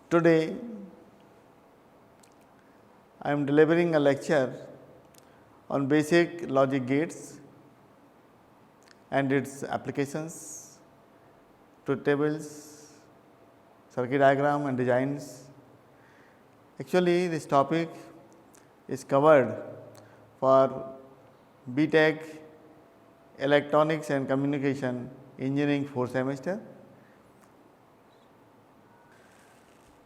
Today, I am delivering a lecture on basic logic gates and its applications, truth tables, circuit diagram and designs. Actually, this topic is covered for BTech Electronics and Communication Engineering 4th semester.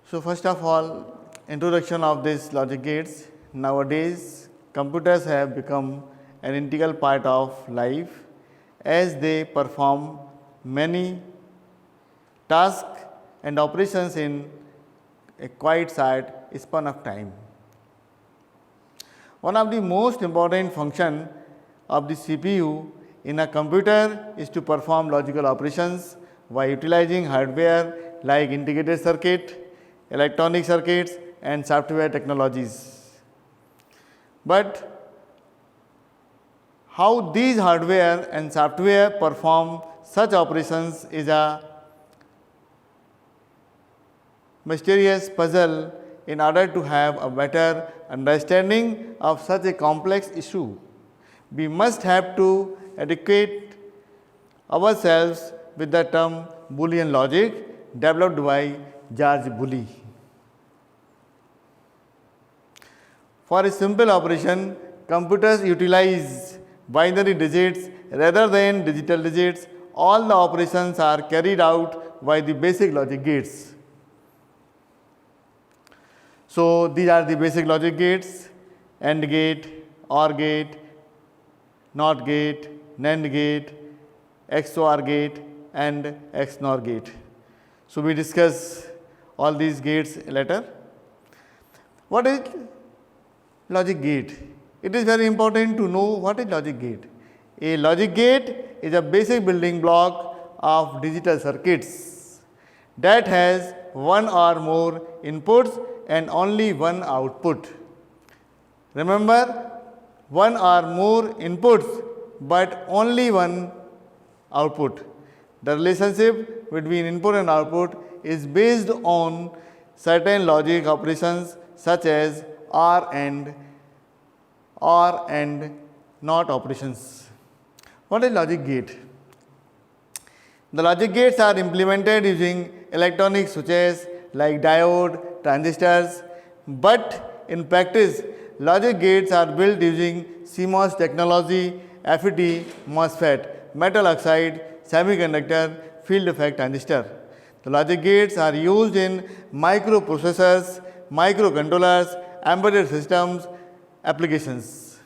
So, first of all, introduction of these logic gates. Nowadays, computers have become an integral part of life as they perform many tasks and operations in a quite short span of time. One of the most important functions of the CPU in a computer is to perform logical operations by utilizing hardware like integrated circuit, electronic circuits and software technologies. But how these hardware and software perform such operations is a mysterious puzzle. In order to have a better understanding of such a complex issue, we must have to educate ourselves with the term Boolean logic developed by George Boole. For a simple operation, computers utilize binary digits rather than digital digits. All the operations are carried out by the basic logic gates. So, these are the basic logic gates: AND gate, OR gate, NOT gate, NAND gate, XOR gate and XNOR gate. So, we discuss all these gates later. What is logic gate? It is very important to know what is logic gate. A logic gate is a basic building block of digital circuits that has one or more inputs and only one output. Remember, one or more inputs but only one output. The relationship between input and output is based on certain logic operations such as OR and NOT operations. What is logic gate? The logic gates are implemented using electronic switches like diode, transistors, but in practice, logic gates are built using CMOS technology, FET, MOSFET, metal oxide, semiconductor, field effect transistor. The logic gates are used in microprocessors, microcontrollers, embedded systems applications.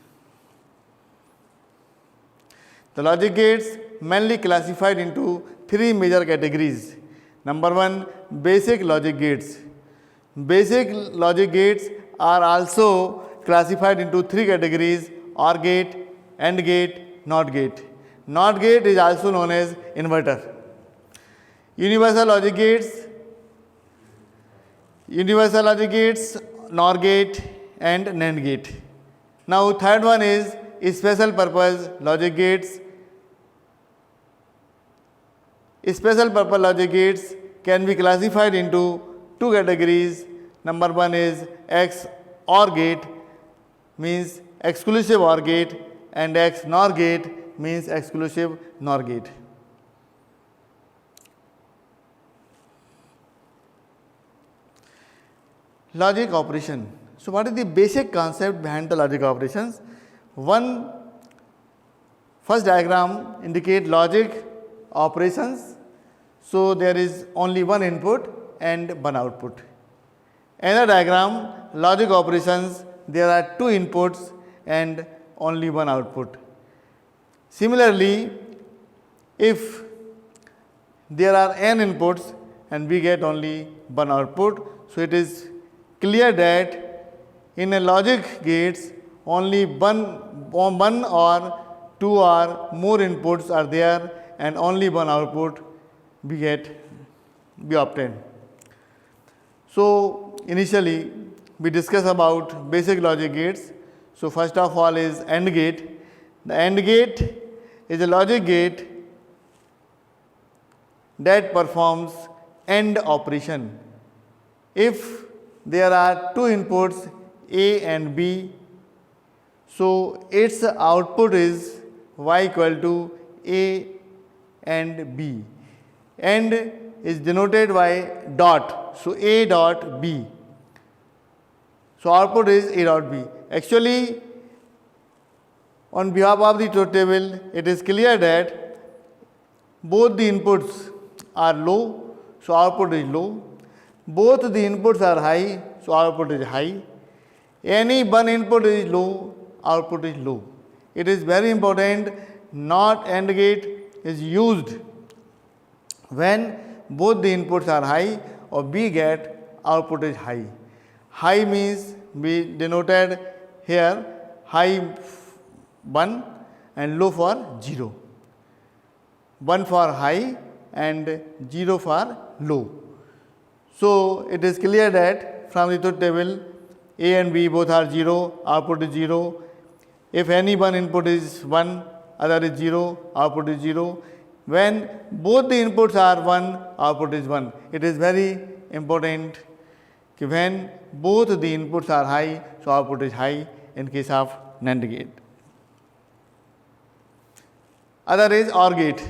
The logic gates mainly classified into three major categories. Number one, basic logic gates. Basic logic gates are also classified into three categories: OR gate, AND gate, NOT gate. NOT gate is also known as inverter. Universal logic gates, NOR gate and NAND gate. Now, third one is special purpose logic gates. Special purpose logic gates can be classified into two categories. Number one is XOR gate, means exclusive OR gate, and XNOR gate means exclusive NOR gate. Logic operation. So, what is the basic concept behind the logic operations? First diagram indicate logic operations. So, there is only one input and one output. Another diagram, logic operations, there are two inputs and only one output. Similarly, if there are n inputs and we get only one output, so it is clear that in a logic gates only one or two or more inputs are there and only one output we obtain. So, initially we discuss about basic logic gates. So, first of all is AND gate. The AND gate is a logic gate that performs AND operation. if there are two inputs A and B, so its output is y equal to A and B, and is denoted by dot, so A dot B. So output is A dot B. Actually, on behalf of the truth table, it is clear that both the inputs are low, so output is low. Both the inputs are high, so output is high. Any one input is low, output is low. It is very important, not AND gate is used when both the inputs are high or B gate output is high. High means we denoted here high 1 and low for 0. 1 for high and 0 for low. So it is clear that from the truth table A and B both are 0, output is 0. If any one input is 1, other is 0, output is 0. When both the inputs are 1, output is 1. It is very important that when both the inputs are high, so output is high in case of NAND gate. Other is OR gate.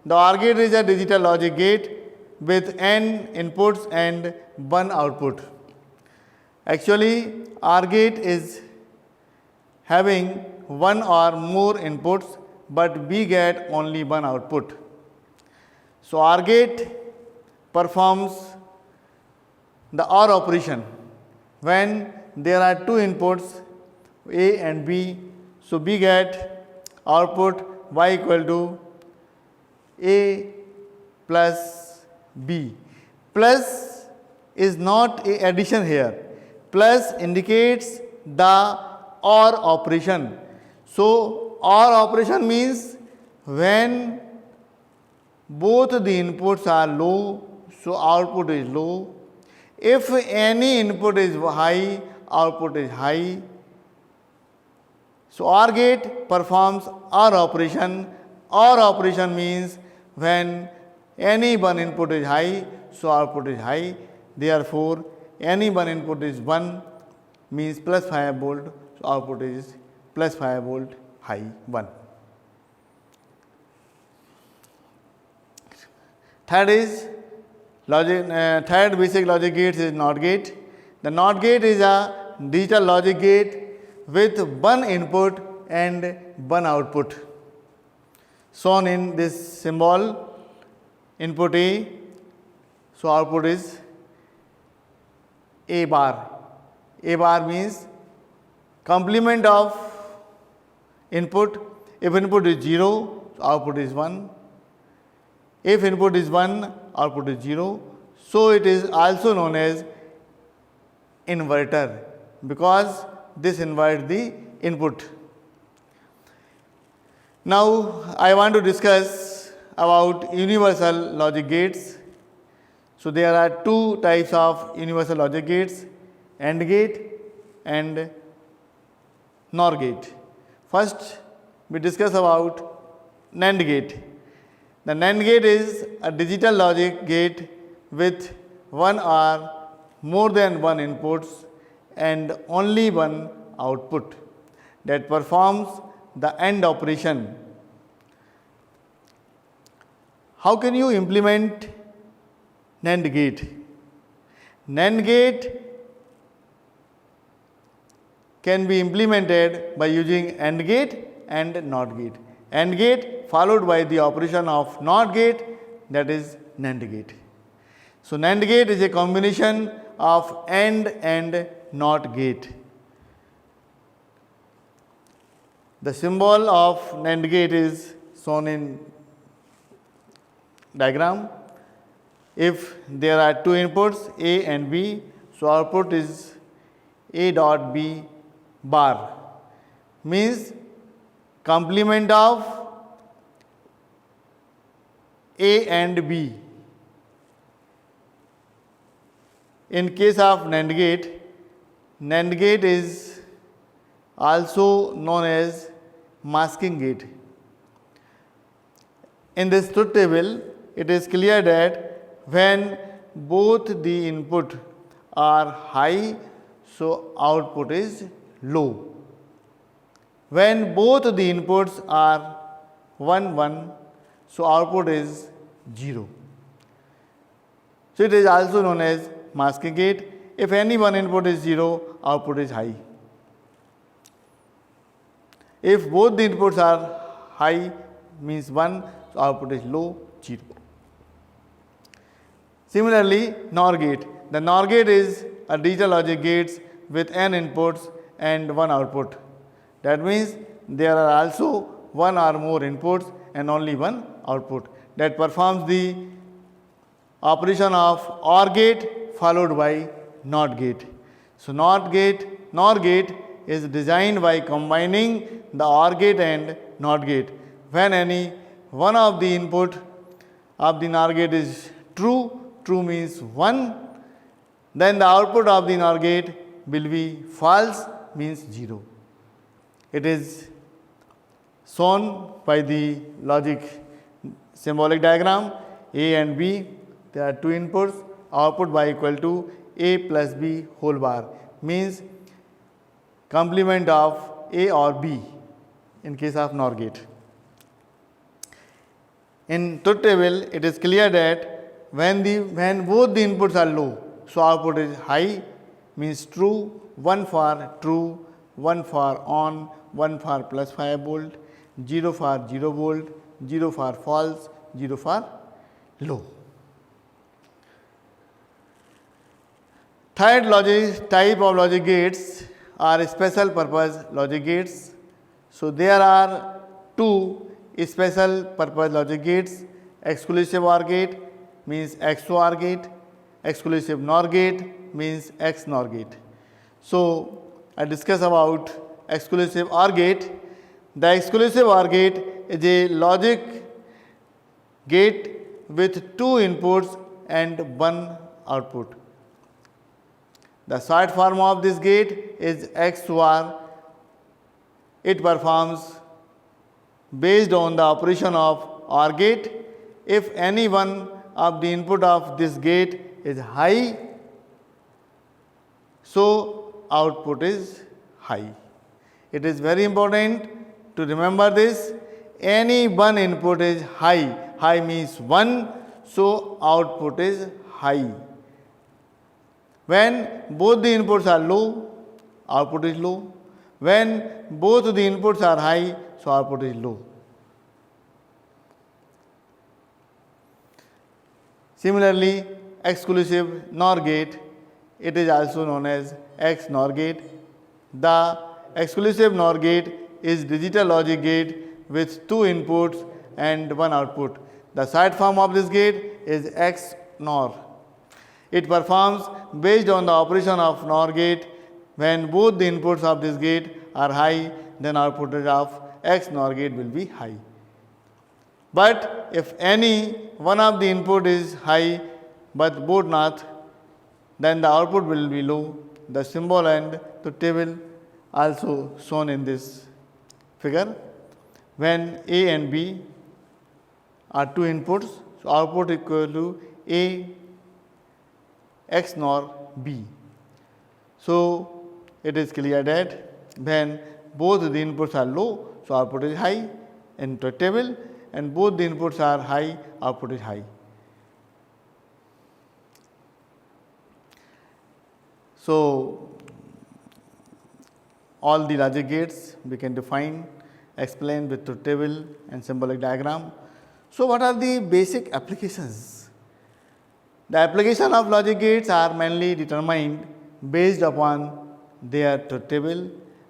The OR gate is a digital logic gate with n inputs and 1 output. Actually, OR gate is having 1 or more inputs, but B gate only 1 output. So OR gate performs the OR operation when there are two inputs A and B. So B gate output y equal to A plus B. Plus is not a addition here. Plus indicates the OR operation. So OR operation means when both the inputs are low, so output is low. If any input is high, output is high. So OR gate performs OR operation. OR operation means when any one input is high, so output is high. Therefore, any one input is 1 means plus 5 volt, so output is plus 5 volt high 1. Third is third basic logic gate is NOT gate. The NOT gate is a digital logic gate with 1 input and 1 output. Shown in this symbol, input A, so output is A bar. A bar means complement of input. If input is 0, so output is 1. If input is 1, output is 0. So it is also known as inverter because this inverts the input. Now I want to discuss about universal logic gates. So there are two types of universal logic gates, AND gate and NOR gate. First we discuss about NAND gate. The NAND gate is a digital logic gate with 1 or more than 1 inputs and only 1 output that performs the AND operation. How can you implement NAND gate? NAND gate can be implemented by using AND gate and NOT gate. AND gate followed by the operation of NOT gate, that is NAND gate. So NAND gate is a combination of AND and NOT gate. The symbol of NAND gate is shown in diagram. If there are two inputs A and B, so output is A dot B bar, means complement of A and B. In case of NAND gate is also known as masking gate. In this truth table, it is clear that when both the input are high, so output is low. When both the inputs are 1, 1, so output is 0. So it is also known as masking gate. If any one input is 0, output is high. If both the inputs are high, means 1, so output is low, 0. Similarly, NOR gate. The NOR gate is a digital logic gates with n inputs and 1 output. That means there are also 1 or more inputs and only 1 output that performs the operation of OR gate followed by NOT gate. So NOR gate is designed by combining the OR gate and NOT gate. When any one of the input of the NOR gate is true, true means 1, then the output of the NOR gate will be false, means 0. It is shown by the logic symbolic diagram. A and B, there are two inputs, output y equal to A plus B whole bar, means complement of A or B in case of NOR gate. In truth table, it is clear that when both the inputs are low, so output is high, means true, 1 for true, 1 for on, 1 for plus 5 volt, 0 for 0 volt, 0 for false, 0 for low. Third type of logic gates are special purpose logic gates. So there are two special purpose logic gates: exclusive OR gate means XOR gate, exclusive NOR gate means XNOR gate. So I discuss about exclusive OR gate. The exclusive OR gate is a logic gate with two inputs and one output. The short form of this gate is XOR. It performs based on the operation of OR gate. If any one of the input of this gate is high, so output is high. It is very important to remember this. Any one input is high. High means 1, so output is high. When both the inputs are low, output is low. When both the inputs are high, so output is low. Similarly, exclusive NOR gate, it is also known as XNOR gate. The exclusive NOR gate is digital logic gate with two inputs and one output. The short form of this gate is XNOR. It performs based on the operation of NOR gate. When both the inputs of this gate are high, then output of XNOR gate will be high. But if any one of the input is high but both not, then the output will be low. The symbol and the table also shown in this figure. When A and B are two inputs, so output equal to A XNOR B. So it is clear that when both the inputs are low, so output is high in the table, and both the inputs are high, output is high. So all the logic gates we can define, explain with the table and symbolic diagram. So what are the basic applications? The application of logic gates are mainly determined based upon their truth table,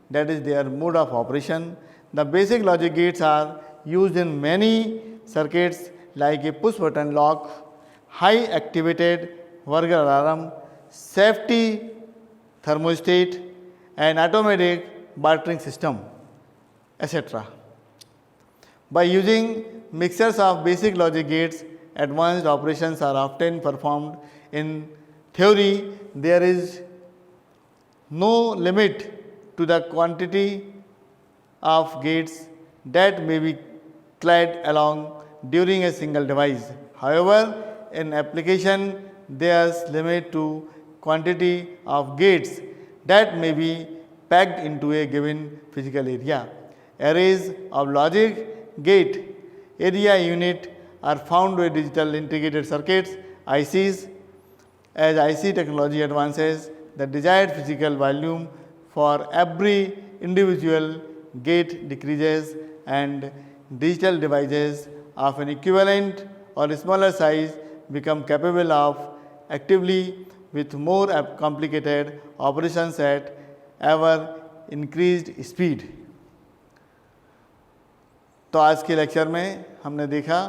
that is their mode of operation. The basic logic gates are used in many circuits like a push button lock, high activated burglar alarm, safety thermostat, and automatic bartering system, etc. By using mixtures of basic logic gates, advanced operations are often performed. In theory, there is no limit to the quantity of gates that may be clad along during a single device. However, in application, there is limit to quantity of gates that may be packed into a given physical area. Arrays of logic gate area unit are found with digital integrated circuits ICs. As IC technology advances, the desired physical volume for every individual gate decreases and digital devices of an equivalent or smaller size become capable of actively with more complicated operations at ever increased speed. तो आज के lecture में हमने देखा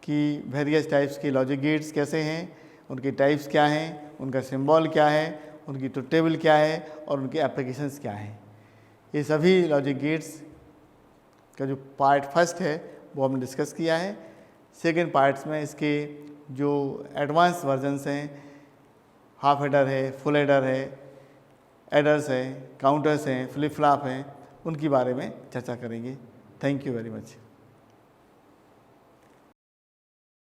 कि various types के logic gates कैसे हैं, उनके टाइप्स क्या हैं, उनका सिंबल क्या है, उनकी ट्रुथ टेबल क्या है और उनके एप्लीकेशंस क्या हैं। ये सभी लॉजिक गेट्स का जो पार्ट फर्स्ट है वो हमने डिस्कस किया है। सेकेंड पार्ट्स में इसके जो एडवांस वर्जन्स हैं, हाफ एडर है, फुल एडर है, एडर्स हैं, काउंटर्स हैं, फ्लिप फ्लॉप हैं, उनके बारे में चर्चा करेंगे। Thank you very much.